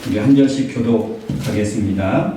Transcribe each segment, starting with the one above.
우리 한 절씩 교독하겠습니다.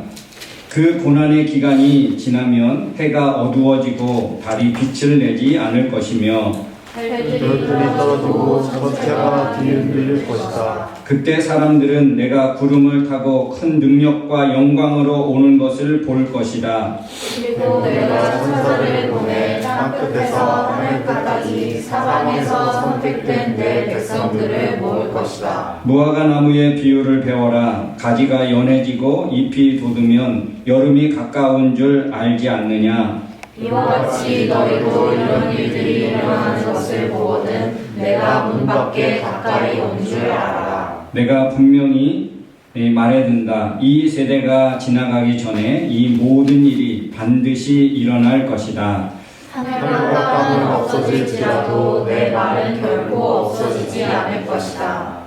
그 고난의 기간이 지나면 해가 어두워지고 달이 빛을 내지 않을 것이며 별들이 떨어지고 전체가 뒤흔들릴 것이다. 그때 사람들은 내가 구름을 타고 큰 능력과 영광으로 오는 것을 볼 것이다. 그리고 내가 천사를 보내 땅끝에서 하늘까지 사방에서 선택된 내 백성들을 모을 것이다. 무화과 나무의 비유를 배워라. 가지가 연해지고 잎이 돋으면 여름이 가까운 줄 알지 않느냐. 이와 같이 너희도 이런 일들이 일어나는 것을 보거든 내가 문 밖에 가까이 온 줄 알아라. 내가 분명히 말해둔다. 이 세대가 지나가기 전에 이 모든 일이 반드시 일어날 것이다. 하늘과 땅은 없어질지라도 내 말은 결코 없어지지 않을 것이다.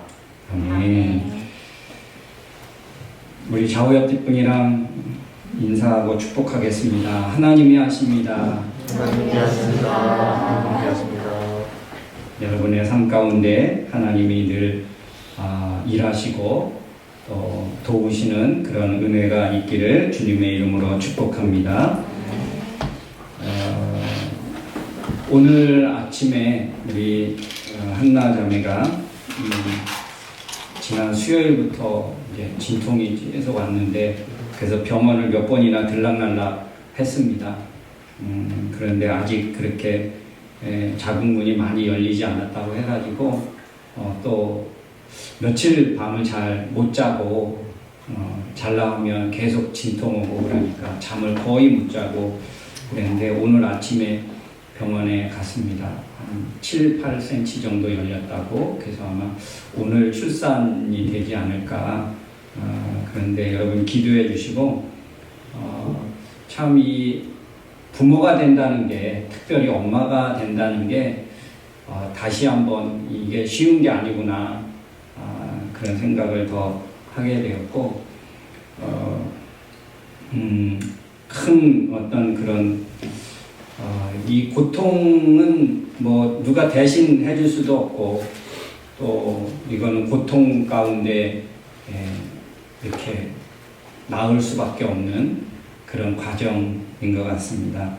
아멘. 우리 좌우 옆 분이랑 인사하고 축복하겠습니다. 하나님이 하십니다. 하나님이 하십니다. 하나님이 하십니다. 여러분의 삶 가운데 하나님이 늘 일하시고 또 도우시는 그런 은혜가 있기를 주님의 이름으로 축복합니다. 오늘 아침에 우리 한나 자매가 지난 수요일부터 이제 진통이 계속 왔는데 그래서 병원을 몇 번이나 들락날락 했습니다. 그런데 아직 그렇게 자궁문이 많이 열리지 않았다고 해가지고 또 며칠 밤을 잘 못 자고 잘라 하면 계속 진통 오고 그러니까 잠을 거의 못 자고 그랬는데 오늘 아침에 병원에 갔습니다. 한 7, 8cm 정도 열렸다고. 그래서 아마 오늘 출산이 되지 않을까. 그런데 여러분 기도해 주시고 참 이 부모가 된다는 게, 특별히 엄마가 된다는 게 다시 한번 이게 쉬운 게 아니구나 그런 생각을 더 하게 되었고 큰 어떤 그런 이 고통은 뭐 누가 대신 해줄 수도 없고 또 이거는 고통 가운데 이렇게 나을 수밖에 없는 그런 과정인 것 같습니다.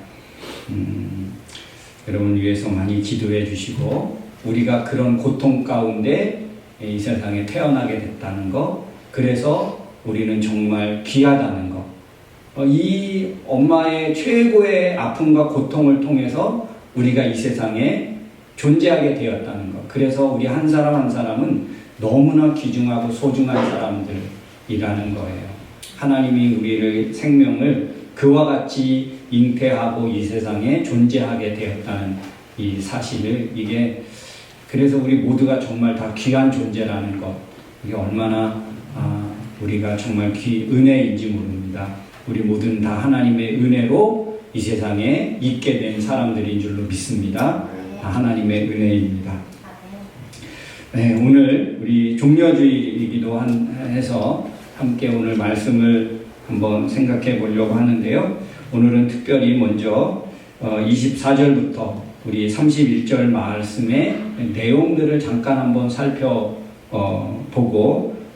여러분 위해서 많이 기도해 주시고 우리가 그런 고통 가운데 이 세상에 태어나게 됐다는 거, 그래서 우리는 정말 귀하다는 거, 이 엄마의 최고의 아픔과 고통을 통해서 우리가 이 세상에 존재하게 되었다는 것, 그래서 우리 한 사람 한 사람은 너무나 귀중하고 소중한 사람들이라는 거예요. 하나님이 우리의 생명을 그와 같이 잉태하고 이 세상에 존재하게 되었다는 이 사실을, 이게 그래서 우리 모두가 정말 다 귀한 존재라는 것, 이게 얼마나 우리가 정말 은혜인지 모릅니다. 우리 모두는 다 하나님의 은혜로 이 세상에 있게 된 사람들인 줄로 믿습니다. 다 하나님의 은혜입니다. 네, 오늘 우리 종려주일이기도 해서 함께 오늘 말씀을 한번 생각해 보려고 하는데요. 오늘은 특별히 먼저 24절부터 우리 31절 말씀의 내용들을 잠깐 한번 살펴보고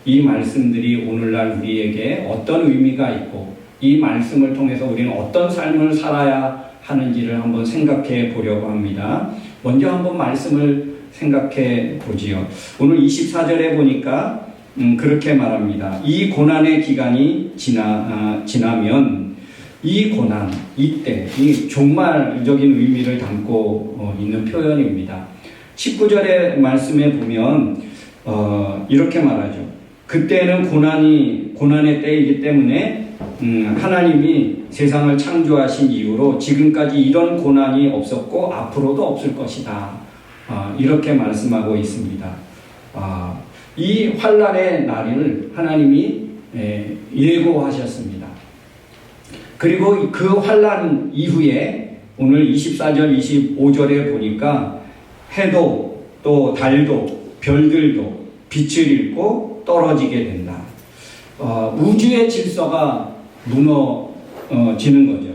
이 말씀들이 오늘날 우리에게 어떤 의미가 있고 이 말씀을 통해서 우리는 어떤 삶을 살아야 하는지를 한번 생각해 보려고 합니다. 먼저 한번 말씀을 생각해 보지요. 오늘 24절에 보니까 그렇게 말합니다. 이 고난의 기간이 지나면 이 고난, 이때, 이 종말적인 의미를 담고 있는 표현입니다. 19절의 말씀에 보면 이렇게 말하죠. 그때는 고난의 때이기 때문에 하나님이 세상을 창조하신 이후로 지금까지 이런 고난이 없었고 앞으로도 없을 것이다. 이렇게 말씀하고 있습니다. 이 환난의 날을 하나님이 예고하셨습니다. 그리고 그 환난 이후에 오늘 24절, 25절에 보니까 해도 또 달도 별들도 빛을 잃고 떨어지게 된다. 우주의 질서가 무너지는 거죠.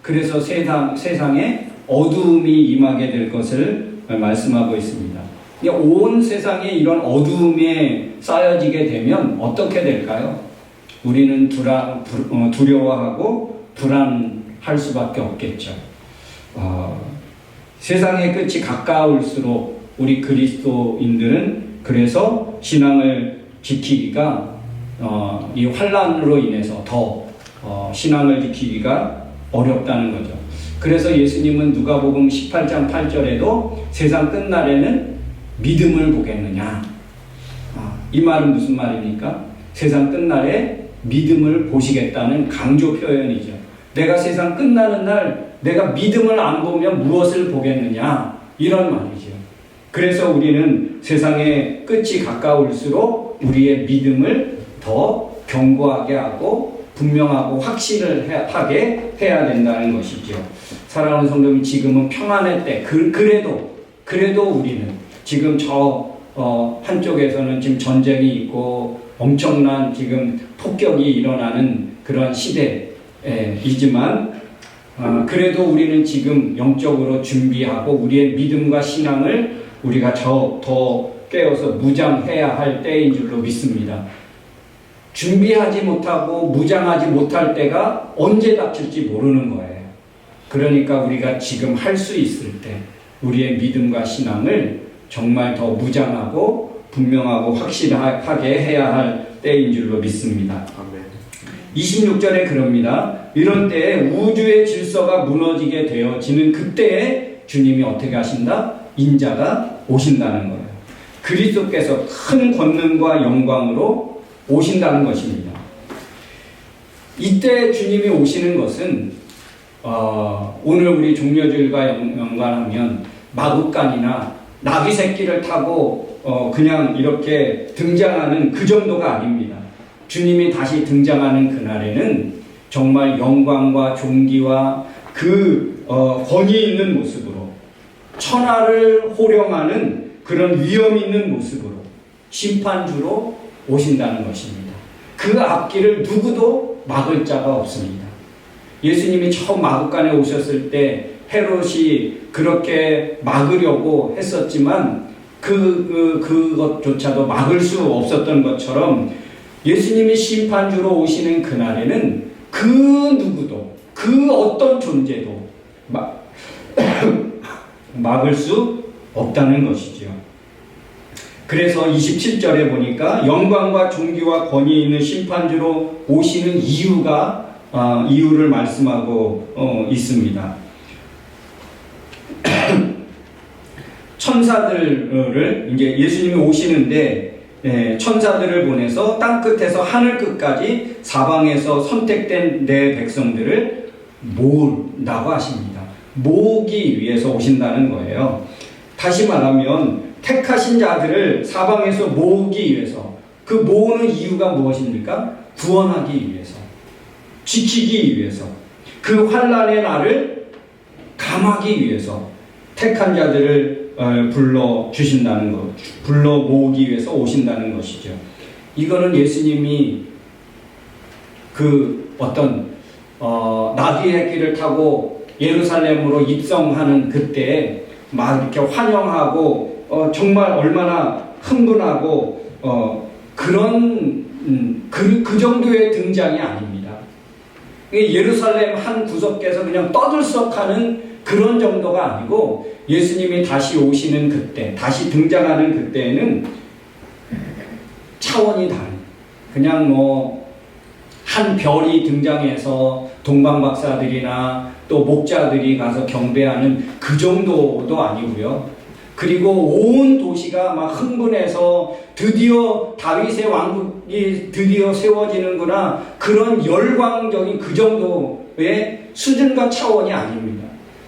그래서 세상에 어두움이 임하게 될 것을 말씀하고 있습니다. 온 세상에 이런 어두움에 쌓여지게 되면 어떻게 될까요? 우리는 두려워하고 불안할 수밖에 없겠죠. 세상의 끝이 가까울수록 우리 그리스도인들은 그래서 신앙을 지키기가 이 환난으로 인해서 더 신앙을 지키기가 어렵다는 거죠. 그래서 예수님은 누가복음 18장 8절에도 세상 끝날에는 믿음을 보겠느냐. 이 말은 무슨 말입니까? 세상 끝날에 믿음을 보시겠다는 강조 표현이죠. 내가 세상 끝나는 날 내가 믿음을 안 보면 무엇을 보겠느냐, 이런 말이죠. 그래서 우리는 세상의 끝이 가까울수록 우리의 믿음을 더 견고하게 하고 분명하고 확실하게 해야 된다는 것이죠. 사랑하는 성도님, 지금은 평안의 때. 그래도 우리는 지금 한쪽에서는 지금 전쟁이 있고 엄청난 지금 폭격이 일어나는 그런 시대이지만 그래도 우리는 지금 영적으로 준비하고 우리의 믿음과 신앙을 우리가 더 깨어서 무장해야 할 때인 줄로 믿습니다. 준비하지 못하고 무장하지 못할 때가 언제 닥칠지 모르는 거예요. 그러니까 우리가 지금 할 수 있을 때 우리의 믿음과 신앙을 정말 더 무장하고 분명하고 확실하게 해야 할 때인 줄로 믿습니다. 아멘. 26절에 그럽니다. 이런 때에 우주의 질서가 무너지게 되어지는 그때에 주님이 어떻게 하신다? 인자가 오신다는 거예요. 그리스도께서 큰 권능과 영광으로 오신다는 것입니다. 이때 주님이 오시는 것은 오늘 우리 종려주일과 연관하면 마구간이나 나귀 새끼를 타고 그냥 이렇게 등장하는 그 정도가 아닙니다. 주님이 다시 등장하는 그날에는 정말 영광과 존귀와 그 권위 있는 모습으로 천하를 호령하는 그런 위엄 있는 모습으로 심판주로 오신다는 것입니다. 그 앞길을 누구도 막을 자가 없습니다. 예수님이 처음 마구간에 오셨을 때 헤롯이 그렇게 막으려고 했었지만 그것조차도 막을 수 없었던 것처럼 예수님이 심판주로 오시는 그날에는 그 누구도 그 어떤 존재도 막을 수 없다는 것이죠. 그래서 27절에 보니까 영광과 존귀와 권위 있는 심판주로 오시는 이유를 말씀하고 있습니다. 천사들을 이제 예수님이 오시는데 천사들을 보내서 땅 끝에서 하늘 끝까지 사방에서 선택된 내 백성들을 모으라고 하십니다. 모으기 위해서 오신다는 거예요. 다시 말하면 택하신 자들을 사방에서 모으기 위해서, 그 모으는 이유가 무엇입니까? 구원하기 위해서, 지키기 위해서, 그 환난의 날을 감하기 위해서 택한 자들을 불러 주신다는 것, 불러 모으기 위해서 오신다는 것이죠. 이거는 예수님이 그 어떤 나귀의 길을 타고 예루살렘으로 입성하는 그때 막 이렇게 환영하고 정말 얼마나 흥분하고 그런 그 정도의 등장이 아닙니다. 예루살렘 한 구석에서 그냥 떠들썩하는 그런 정도가 아니고 예수님이 다시 오시는 그때, 다시 등장하는 그때에는 차원이 다른, 그냥 한 별이 등장해서 동방박사들이나 또 목자들이 가서 경배하는 그 정도도 아니고요. 그리고 온 도시가 막 흥분해서 드디어 다윗의 왕국이 드디어 세워지는구나, 그런 열광적인 그 정도의 수준과 차원이 아닙니다.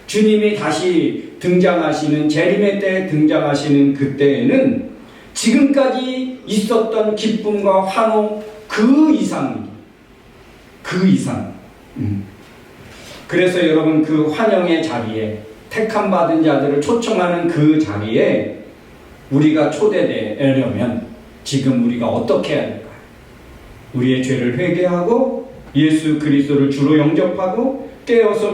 주님이 다시 등장하시는, 재림의 때 등장하시는 그때에는 지금까지 있었던 기쁨과 환호 그 이상입니다. 그 이상. 그래서 여러분, 그 환영의 자리에, 택함 받은 자들을 초청하는 그 자리에 우리가 초대되려면 지금 우리가 어떻게 해야 될까요? 우리의 죄를 회개하고 예수 그리스도를 주로 영접하고 깨어서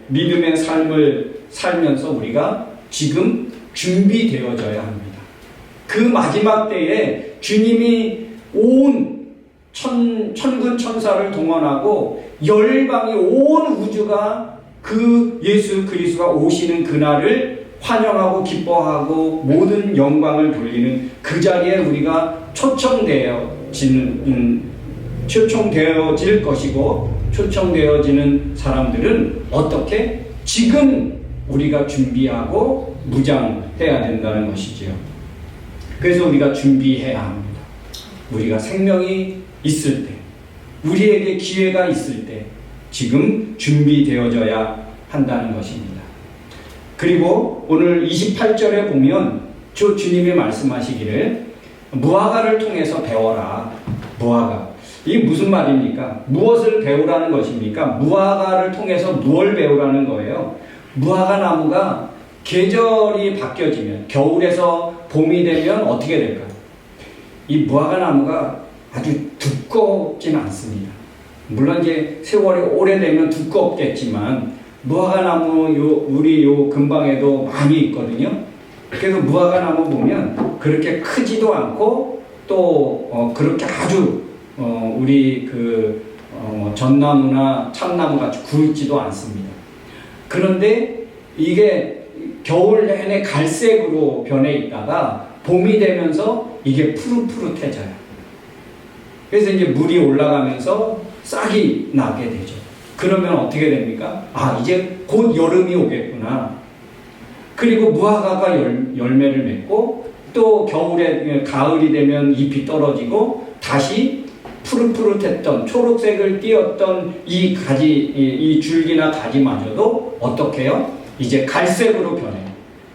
믿음의 삶을 살면서 우리가 지금 준비되어져야 합니다. 그 마지막 때에 주님이 온 천군 천사를 동원하고 열방이 온 우주가 그 예수 그리스도가 오시는 그날을 환영하고 기뻐하고 모든 영광을 돌리는 그 자리에 우리가 초청되어질 것이고, 초청되어지는 사람들은 어떻게? 지금 우리가 준비하고 무장해야 된다는 것이지요. 그래서 우리가 준비해야 합니다. 우리가 생명이 있을 때, 우리에게 기회가 있을 때 지금 준비되어져야 한다는 것입니다. 그리고 오늘 28절에 보면 주님이 말씀하시기를 무화과를 통해서 배워라. 무화과. 이게 무슨 말입니까? 무엇을 배우라는 것입니까? 무화과를 통해서 무엇을 배우라는 거예요? 무화과 나무가 계절이 바뀌어지면, 겨울에서 봄이 되면 어떻게 될까요? 이 무화과 나무가 아주 두껍지는 않습니다. 물론 이제 세월이 오래되면 두껍겠지만 무화과 나무 우리 근방에도 많이 있거든요. 그래서 무화과 나무 보면 그렇게 크지도 않고 또 그렇게 아주 우리 전나무나 참나무 같이 굵지도 않습니다. 그런데 이게 겨울 내내 갈색으로 변해 있다가 봄이 되면서 이게 푸릇푸릇해져요. 그래서 이제 물이 올라가면서 싹이 나게 되죠. 그러면 어떻게 됩니까? 아, 이제 곧 여름이 오겠구나. 그리고 무화과가 열매를 맺고 또 가을이 되면 잎이 떨어지고 다시 푸릇푸릇했던 초록색을 띄었던 이 줄기나 가지마저도 어떻게 해요? 이제 갈색으로 변해요.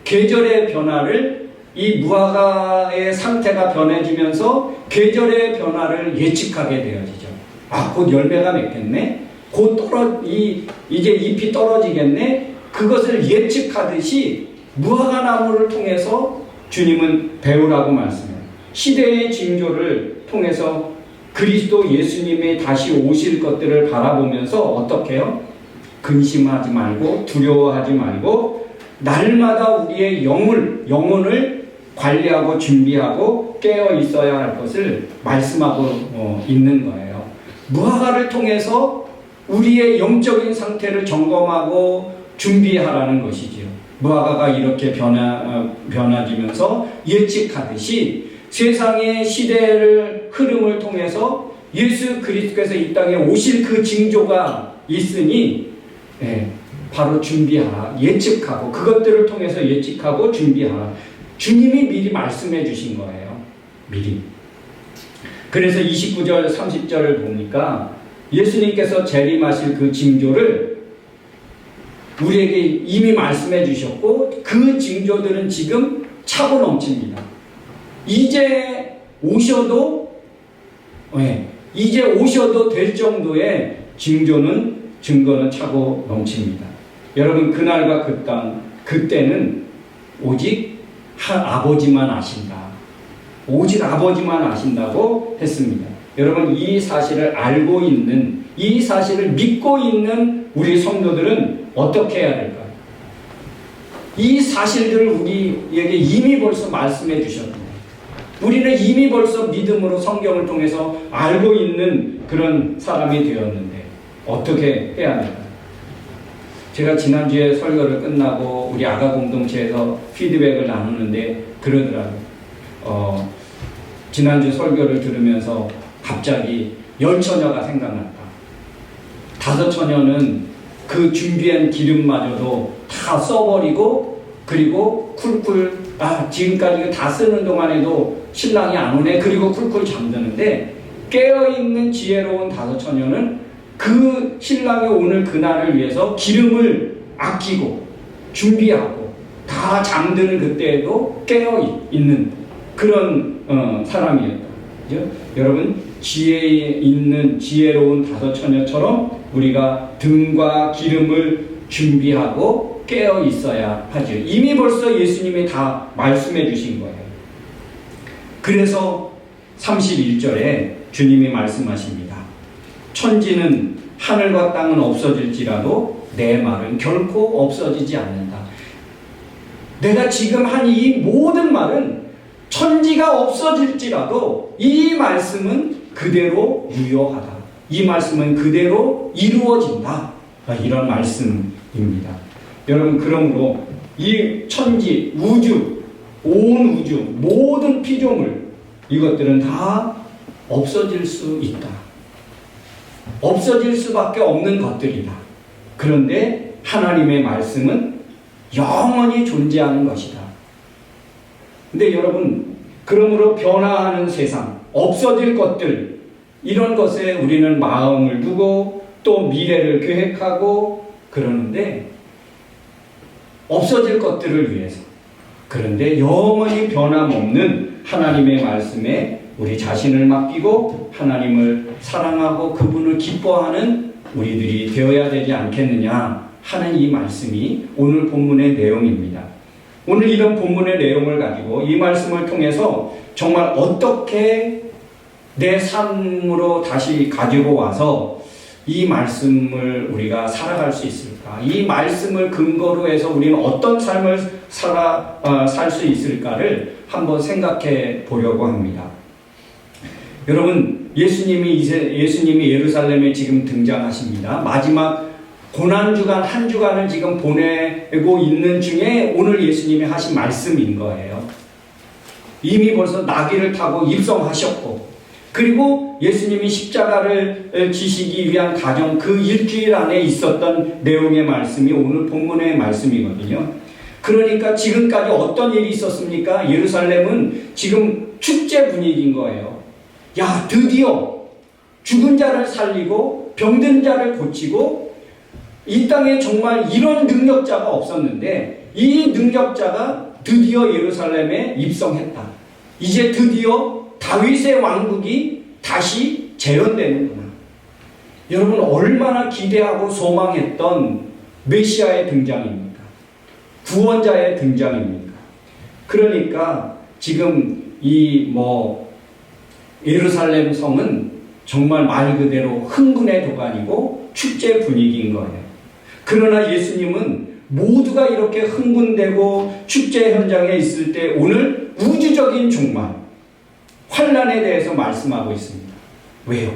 계절의 변화를, 이 무화과의 상태가 변해지면서 계절의 변화를 예측하게 되어지죠. 아, 곧 열매가 맺겠네? 이제 잎이 떨어지겠네? 그것을 예측하듯이 무화과 나무를 통해서 주님은 배우라고 말씀해요. 시대의 징조를 통해서 그리스도 예수님이 다시 오실 것들을 바라보면서 어떻게 해요? 근심하지 말고 두려워하지 말고 날마다 우리의 영혼을 관리하고 준비하고 깨어 있어야 할 것을 말씀하고 있는 거예요. 무화과를 통해서 우리의 영적인 상태를 점검하고 준비하라는 것이지요. 무화과가 이렇게 변화지면서 예측하듯이 세상의 시대를 흐름을 통해서 예수 그리스도께서 이 땅에 오실 그 징조가 있으니 바로 준비하라. 예측하고 그것들을 통해서 예측하고 준비하라. 주님이 미리 말씀해 주신 거예요. 미리. 그래서 29절 30절을 보니까 예수님께서 재림하실 그 징조를 우리에게 이미 말씀해 주셨고 그 징조들은 지금 차고 넘칩니다. 이제 오셔도 될 정도의 증거는 차고 넘칩니다. 여러분, 그날과 그 땅, 그때는 오직 아버지만 아신다. 오직 아버지만 아신다고 했습니다. 여러분, 이 사실을 알고 있는, 이 사실을 믿고 있는 우리 성도들은 어떻게 해야 될까요? 이 사실들을 우리에게 이미 벌써 말씀해 주셨는데 우리는 이미 벌써 믿음으로 성경을 통해서 알고 있는 그런 사람이 되었는데 어떻게 해야 될까요? 제가 지난주에 설교를 끝나고 우리 아가 공동체에서 피드백을 나누는데 그러더라고요. 지난주 설교를 들으면서 갑자기 10처녀가 생각났다. 5처녀는 그 준비한 기름마저도 다 써버리고 그리고 쿨쿨 지금까지 다 쓰는 동안에도 신랑이 안 오네. 그리고 쿨쿨 잠드는데 깨어있는 지혜로운 5처녀는 그 신랑이 오늘 그날을 위해서 기름을 아끼고 준비하고 다 잠드는 그때에도 깨어있는 그런 사람이었다. 그죠? 여러분, 지혜에 있는 지혜로운 5처녀처럼 우리가 등과 기름을 준비하고 깨어 있어야 하죠. 이미 벌써 예수님이 다 말씀해 주신 거예요. 그래서 31절에 주님이 말씀하십니다. 천지는 하늘과 땅은 없어질지라도 내 말은 결코 없어지지 않는다. 내가 지금 한 이 모든 말은 천지가 없어질지라도 이 말씀은 그대로 유효하다. 이 말씀은 그대로 이루어진다. 이런 말씀입니다. 여러분, 그러므로 이 천지, 우주, 온 우주, 모든 피조물, 이것들은 다 없어질 수 있다. 없어질 수밖에 없는 것들이다. 그런데 하나님의 말씀은 영원히 존재하는 것이다. 근데 여러분, 그러므로 변화하는 세상, 없어질 것들, 이런 것에 우리는 마음을 두고 또 미래를 계획하고 그러는데, 없어질 것들을 위해서, 그런데 영원히 변함없는 하나님의 말씀에 우리 자신을 맡기고 하나님을 사랑하고 그분을 기뻐하는 우리들이 되어야 되지 않겠느냐 하는 이 말씀이 오늘 본문의 내용입니다. 오늘 이런 본문의 내용을 가지고 이 말씀을 통해서 정말 어떻게 내 삶으로 다시 가지고 와서 이 말씀을 우리가 살아갈 수 있을까? 이 말씀을 근거로 해서 우리는 어떤 삶을 살 수 있을까를 한번 생각해 보려고 합니다. 여러분, 예수님이 예루살렘에 지금 등장하십니다. 마지막 고난주간 한 주간을 지금 보내고 있는 중에 오늘 예수님이 하신 말씀인 거예요. 이미 벌써 나귀를 타고 입성하셨고, 그리고 예수님이 십자가를 지시기 위한 과정, 그 일주일 안에 있었던 내용의 말씀이 오늘 본문의 말씀이거든요. 그러니까 지금까지 어떤 일이 있었습니까? 예루살렘은 지금 축제 분위기인 거예요. 야, 드디어 죽은 자를 살리고 병든 자를 고치고, 이 땅에 정말 이런 능력자가 없었는데 이 능력자가 드디어 예루살렘에 입성했다. 이제 드디어 다윗의 왕국이 다시 재현되는구나. 여러분, 얼마나 기대하고 소망했던 메시아의 등장입니까? 구원자의 등장입니까? 그러니까 지금 예루살렘 성은 정말 말 그대로 흥분의 도가니고 축제 분위기인 거예요. 그러나 예수님은 모두가 이렇게 흥분되고 축제 현장에 있을 때 오늘 우주적인 종말, 환난에 대해서 말씀하고 있습니다. 왜요?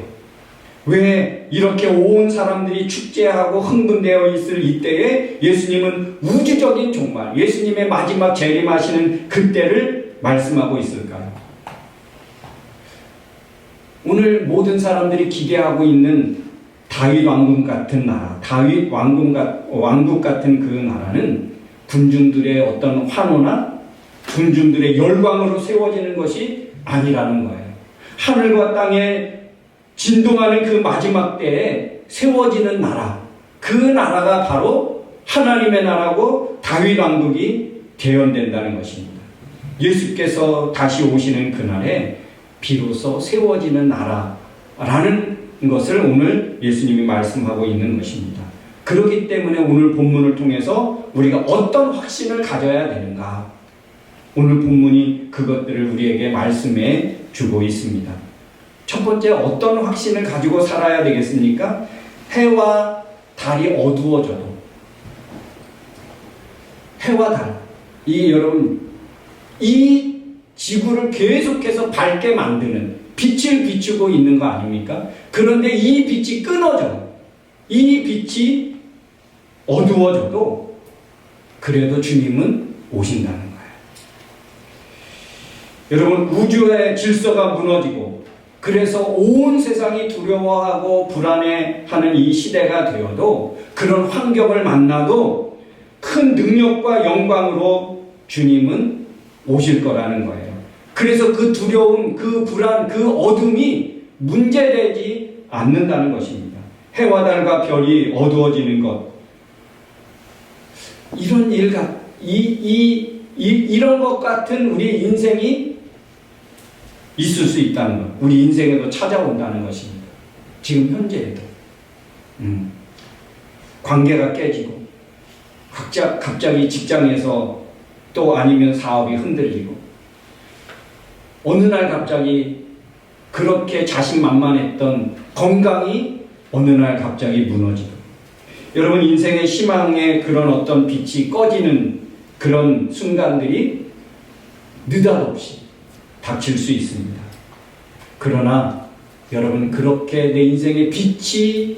왜 이렇게 온 사람들이 축제하고 흥분되어 있을 이때에 예수님은 우주적인 종말, 예수님의 마지막 재림하시는 그때를 말씀하고 있을까요? 오늘 모든 사람들이 기대하고 있는 다윗 왕국 같은 나라, 다윗 왕국 같은 그 나라는 군중들의 어떤 환호나 군중들의 열광으로 세워지는 것이 아니라는 거예요. 하늘과 땅에 진동하는 그 마지막 때에 세워지는 나라, 그 나라가 바로 하나님의 나라고 다윗 왕국이 재현된다는 것입니다. 예수께서 다시 오시는 그날에 비로소 세워지는 나라라는 것을 오늘 예수님이 말씀하고 있는 것입니다. 그렇기 때문에 오늘 본문을 통해서 우리가 어떤 확신을 가져야 되는가? 오늘 본문이 그것들을 우리에게 말씀해 주고 있습니다. 첫 번째, 어떤 확신을 가지고 살아야 되겠습니까? 해와 달이 어두워져도, 해와 달, 여러분, 이 지구를 계속해서 밝게 만드는 빛을 비추고 있는 거 아닙니까? 그런데 이 빛이 끊어져, 이 빛이 어두워져도 그래도 주님은 오신다는 거예요. 여러분, 우주의 질서가 무너지고 그래서 온 세상이 두려워하고 불안해하는 이 시대가 되어도, 그런 환경을 만나도 큰 능력과 영광으로 주님은 오실 거라는 거예요. 그래서 그 두려움, 그 불안, 그 어둠이 문제되지 않는다는 것입니다. 해와 달과 별이 어두워지는 것, 이런 것 같은 우리 인생이 있을 수 있다는 것, 우리 인생에도 찾아온다는 것입니다. 지금 현재에도 관계가 깨지고, 갑자기 직장에서 또 아니면 사업이 흔들리고, 어느 날 갑자기 그렇게 자신만만했던 건강이 어느 날 갑자기 무너지고, 여러분, 인생의 희망의 그런 어떤 빛이 꺼지는 그런 순간들이 느닷없이 닥칠 수 있습니다. 그러나 여러분, 그렇게 내 인생의 빛이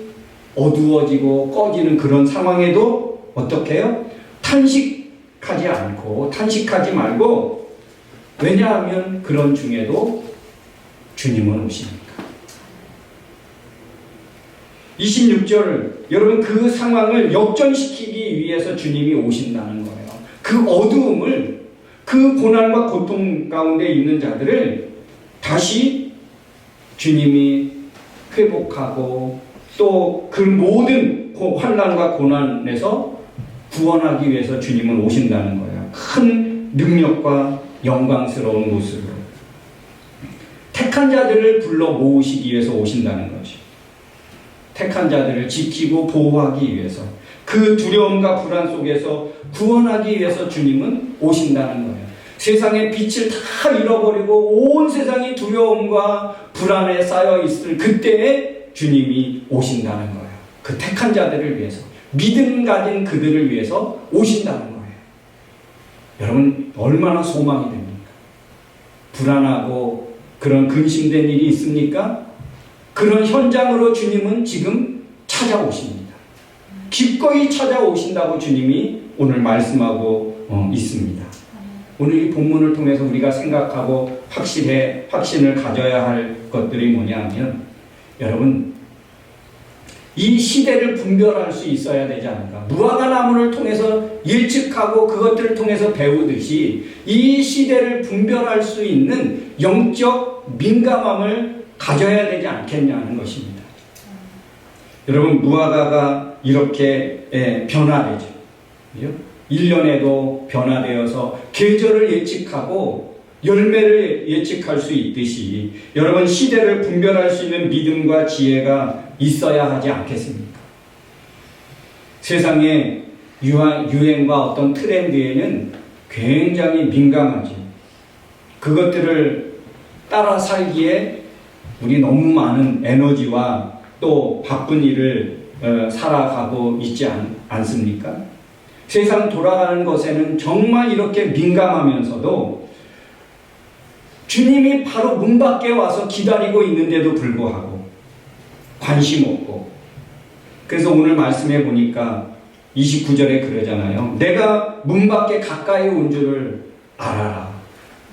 어두워지고 꺼지는 그런 상황에도 어떻게 해요? 탄식하지 않고, 탄식하지 말고, 왜냐하면 그런 중에도 주님은 오십니다. 26절, 여러분, 그 상황을 역전시키기 위해서 주님이 오신다는 거예요. 그 어두움을, 그 고난과 고통 가운데 있는 자들을 다시 주님이 회복하고 또 그 모든 환난과 고난에서 구원하기 위해서 주님은 오신다는 거예요. 큰 능력과 영광스러운 모습으로 택한 자들을 불러 모으시기 위해서 오신다는 것이죠. 택한 자들을 지키고 보호하기 위해서, 그 두려움과 불안 속에서 구원하기 위해서 주님은 오신다는 거예요. 세상의 빛을 다 잃어버리고 온 세상이 두려움과 불안에 쌓여 있을 그때에 주님이 오신다는 거예요. 그 택한 자들을 위해서, 믿음 가진 그들을 위해서 오신다는 거예요. 여러분, 얼마나 소망이 됩니까? 불안하고 그런 근심된 일이 있습니까? 그런 현장으로 주님은 지금 찾아오십니다. 기꺼이 찾아오신다고 주님이 오늘 말씀하고 있습니다. 오늘 이 본문을 통해서 우리가 생각하고 확신을 가져야 할 것들이 뭐냐면, 여러분, 이 시대를 분별할 수 있어야 되지 않을까? 무화과 나무를 통해서 예측하고 그것들을 통해서 배우듯이 이 시대를 분별할 수 있는 영적 민감함을 가져야 되지 않겠냐는 것입니다. 여러분, 무화과가 이렇게 변화되죠. 1년에도 변화되어서 계절을 예측하고 열매를 예측할 수 있듯이, 여러분, 시대를 분별할 수 있는 믿음과 지혜가 있어야 하지 않겠습니까? 세상의 유행과 어떤 트렌드에는 굉장히 민감하지. 그것들을 따라 살기에 우리 너무 많은 에너지와 또 바쁜 일을 살아가고 있지 않습니까? 세상 돌아가는 것에는 정말 이렇게 민감하면서도 주님이 바로 문 밖에 와서 기다리고 있는데도 불구하고 관심 없고, 그래서 오늘 말씀해 보니까 29절에 그러잖아요. 내가 문 밖에 가까이 온 줄을 알아라.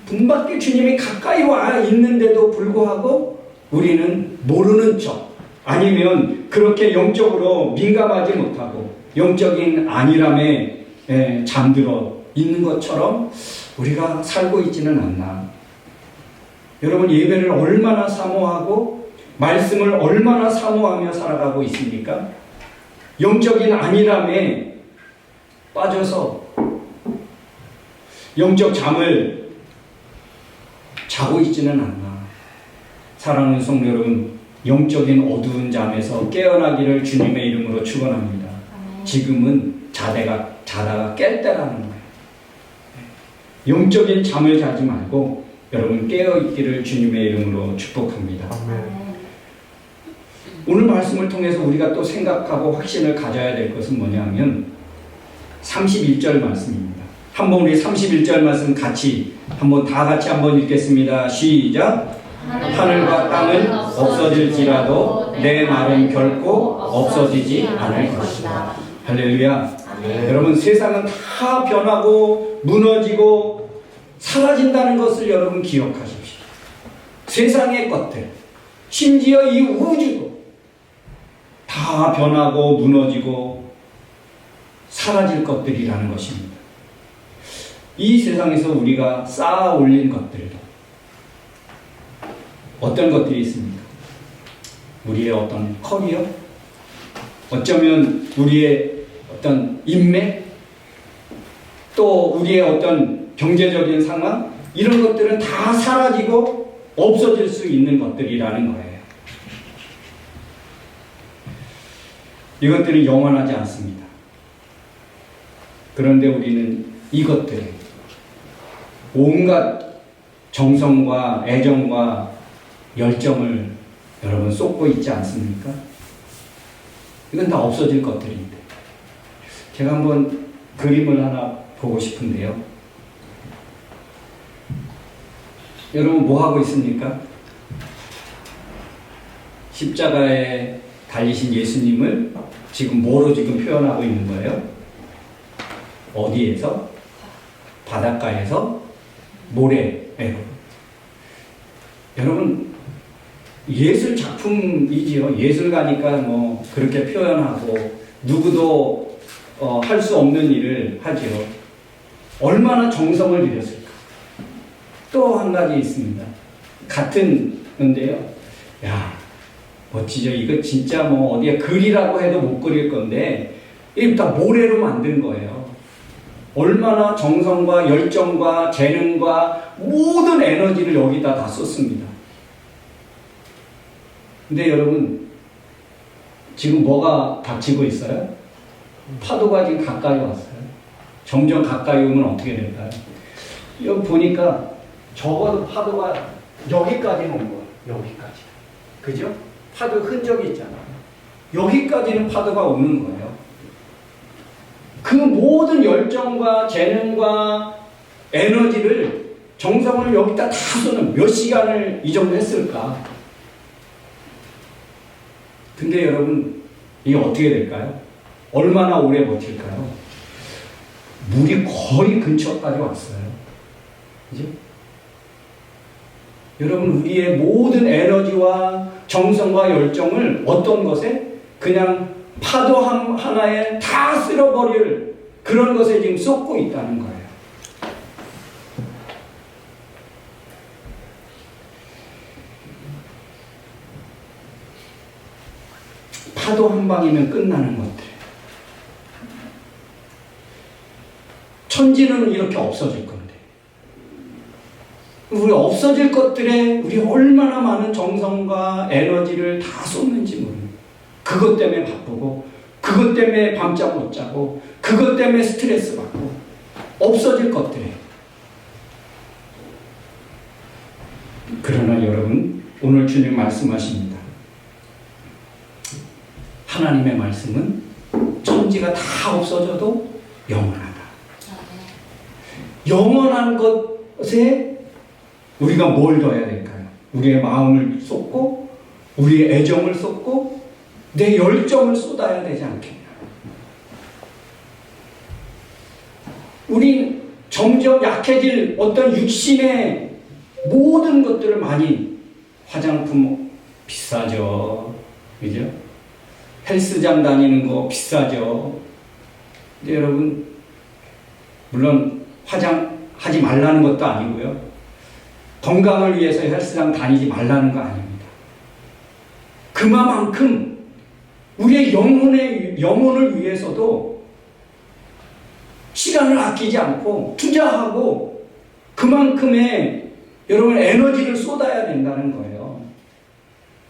문 밖에 주님이 가까이 와 있는데도 불구하고 우리는 모르는 척, 아니면 그렇게 영적으로 민감하지 못하고 영적인 안일함에 잠들어 있는 것처럼 우리가 살고 있지는 않나. 여러분, 예배를 얼마나 사모하고 말씀을 얼마나 사모하며 살아가고 있습니까? 영적인 안일함에 빠져서 영적 잠을 자고 있지는 않나. 사랑하는 성도 여러분, 영적인 어두운 잠에서 깨어나기를 주님의 이름으로 축원합니다. 지금은 자다가 깰 때라는 거예요. 영적인 잠을 자지 말고 여러분 깨어있기를 주님의 이름으로 축복합니다. 오늘 말씀을 통해서 우리가 또 생각하고 확신을 가져야 될 것은 뭐냐면 31절 말씀입니다. 한번 우리 31절 말씀 다 같이 한번 읽겠습니다. 시작. 하늘과 땅은 없어질지라도 내 말은 결코 없어지지 않을 것이다. 할렐루야. 여러분, 세상은 다 변하고 무너지고 사라진다는 것을 여러분 기억하십시오. 세상의 것들, 심지어 이 우주도 다 변하고 무너지고 사라질 것들이라는 것입니다. 이 세상에서 우리가 쌓아 올린 것들도 어떤 것들이 있습니까? 우리의 어떤 커리어? 어쩌면 우리의 어떤 인맥? 또 우리의 어떤 경제적인 상황? 이런 것들은 다 사라지고 없어질 수 있는 것들이라는 거예요. 이것들은 영원하지 않습니다. 그런데 우리는 이것들에 온갖 정성과 애정과 열정을 여러분 쏟고 있지 않습니까? 이건 다 없어질 것들인데, 제가 한번 그림을 하나 보고 싶은데요. 여러분 뭐 하고 있습니까? 십자가에 달리신 예수님을 지금 뭐로 지금 표현하고 있는 거예요? 어디에서? 바닷가에서? 모래에로. 여러분 예술 작품이지요. 예술가니까 뭐 그렇게 표현하고 누구도 할 수 없는 일을 하지요. 얼마나 정성을 들였을까. 또 한 가지 있습니다. 같은 건데요. 야, 멋지죠. 이거 진짜 뭐 어디에 글이라고 해도 못 그릴 건데 이게 다 모래로 만든 거예요. 얼마나 정성과 열정과 재능과 모든 에너지를 여기다 다 썼습니다. 근데 여러분 지금 뭐가 닥치고 있어요? 파도가 지금 가까이 왔어요. 점점 가까이 오면 어떻게 될까요? 여기 보니까 적어도 파도가 여기까지는 온 거예요. 여기까지. 그죠? 파도 흔적이 있잖아요. 여기까지는 파도가 오는 거예요. 그 모든 열정과 재능과 에너지를 정성을 여기다 다 쏟는 몇 시간을 이 정도 했을까? 근데 여러분 이게 어떻게 될까요? 얼마나 오래 버틸까요? 물이 거의 근처까지 왔어요. 그죠? 여러분 우리의 모든 에너지와 정성과 열정을 어떤 것에? 그냥 파도 하나에 다 쓸어버릴 그런 것에 지금 쏟고 있다는 거예요. 파도 한 방이면 끝나는 것들. 천지는 이렇게 없어질 건데. 우리 없어질 것들에 우리 얼마나 많은 정성과 에너지를 다 쏟는지 모릅니다. 그것 때문에 바쁘고, 그것 때문에 밤잠 못 자고, 그것 때문에 스트레스 받고, 없어질 것들에. 그러나 여러분, 오늘 주님 말씀하십니다. 하나님의 말씀은 천지가 다 없어져도 영원하다. 영원한 것에 우리가 뭘 더해야 될까요? 우리의 마음을 쏟고, 우리의 애정을 쏟고, 내 열정을 쏟아야 되지 않겠냐. 우린 점점 약해질 어떤 육신의 모든 것들을 많이, 화장품 비싸죠. 그죠? 헬스장 다니는 거 비싸죠. 근데 여러분, 물론 화장하지 말라는 것도 아니고요. 건강을 위해서 헬스장 다니지 말라는 거 아닙니다. 그만큼 우리의 영혼을 위해서도 시간을 아끼지 않고 투자하고 그만큼의 여러분 에너지를 쏟아야 된다는 거예요.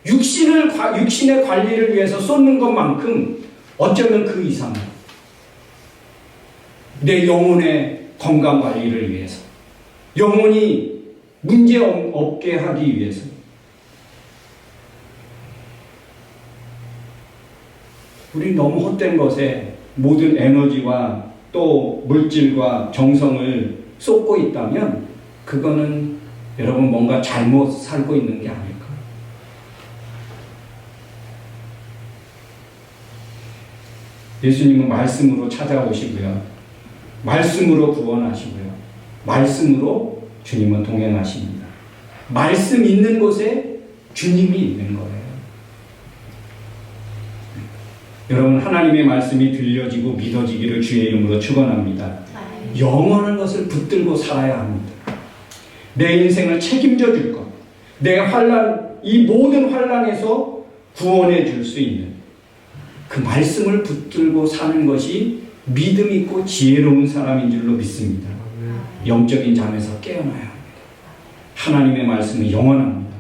육신의 관리를 위해서 쏟는 것만큼 어쩌면 그 이상 내 영혼의 건강 관리를 위해서 영혼이 문제 없게 하기 위해서 우리 너무 헛된 것에 모든 에너지와 또 물질과 정성을 쏟고 있다면 그거는 여러분 뭔가 잘못 살고 있는 게 아닐까. 예수님은 말씀으로 찾아오시고요. 말씀으로 구원하시고요. 말씀으로 주님은 동행하십니다. 말씀 있는 곳에 주님이 있는 거예요. 여러분 하나님의 말씀이 들려지고 믿어지기를 주의 이름으로 축원합니다. 영원한 것을 붙들고 살아야 합니다. 내 인생을 책임져 줄 것, 내 환난, 이 모든 환난에서 구원해 줄 수 있는 그 말씀을 붙들고 사는 것이 믿음 있고 지혜로운 사람인 줄로 믿습니다. 영적인 잠에서 깨어나야 합니다. 하나님의 말씀은 영원합니다.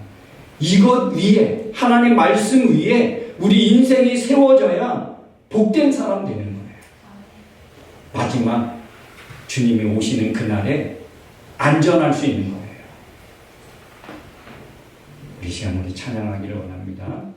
이것 위에, 하나님의 말씀 위에 우리 인생이 세워져야 복된 사람 되는 거예요. 마지막 주님이 오시는 그날에 안전할 수 있는 거예요. 우리 시간 우리 찬양하기를 원합니다.